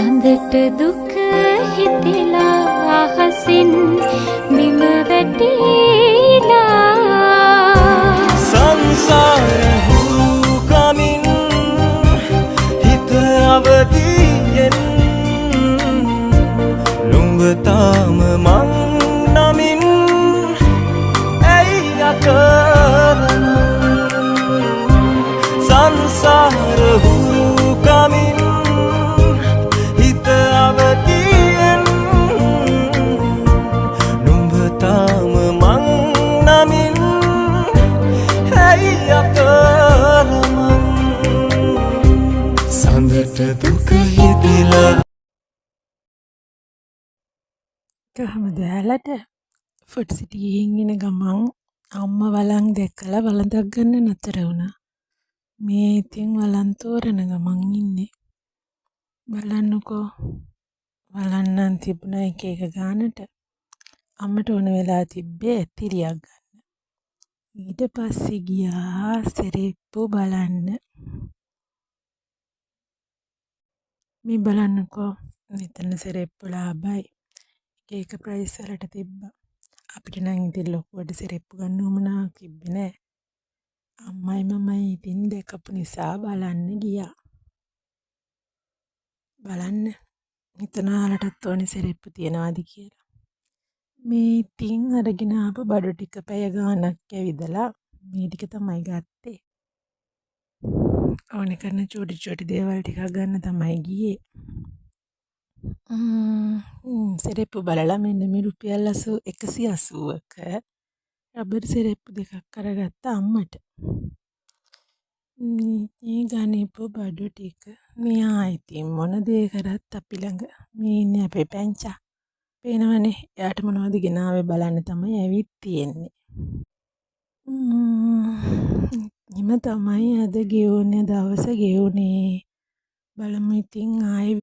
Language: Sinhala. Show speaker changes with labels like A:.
A: සඳට දුක හිතෙලා අහසින් බිම වැටිලා
B: සංසාර හුරු කමින් හිත අවදියෙන් නුඹ තාම මං නමින් ඇයි අකරන සංසාර හුරු කමින් හිත අවදියෙන් නුඹ තාම මං නමින් ඇයි අකරමන් සඳට දුක හිතිලා
C: කොහමද ඇලට ෆුඩ් සිටියෙන් එන ගමන් අම්මා වලන් දැකලා වළඳක් ගන්න නතර වුණා. මේ ඉතින් වළන් තෝරන ගමන් ඉන්නේ. බලන්නකෝ වළන්නම් තිබුණා එක එක ගානට. අම්මට ඕන වෙලා තිබ්බේ ඇතිරියක් ගන්න. ඊට පස්සේ ගියා සෙරෙප්පු බලන්න. මේ බලන්නකෝ මෙතන සෙරෙප්පු ලාභයි. එක ප්‍රයිස් වලට තිබ්බා. අපිට නම් ඉතින් ලොකුවට සෙරෙප්පු ගන්න උවමනාවක් තිබ්බේ නෑ. අම්මයි මමයි ඉතින් දැකපු නිසා බලන්න ගියා. බලන්න හිතන ඔයාලටත් ඕනේ සෙරෙප්පු තියනවාද කියලා. මේ ඉතින් අරගෙන ආපු බඩු ටික පැය ගාණක් ඇවිදලා මේ ටික තමයි ගත්තේ. ඕනේ කරන චූටි චූටි දේවල් ටිකක් ගන්න තමයි ගියේ. සෙරෙප්පු බලලා මෙන්න මේ රුපියල් 180ක රබර් සෙරෙප්පු දෙකක් අරගත්ත අම්මට. මේ ගණිපු බඩු ටික මෙයා ඉතින් මොන දේ කරත් අපි ළඟ මේ ඉන්නේ අපේ පැංචා. පේනවනේ එයාට මොනවද ගෙනාවේ බලන්න තමයි ඇවිත් තියෙන්නේ. හිම තමයි අද ගෙවුනේ දවස ගෙවුනේ. බලමු ඉතින් ආයේ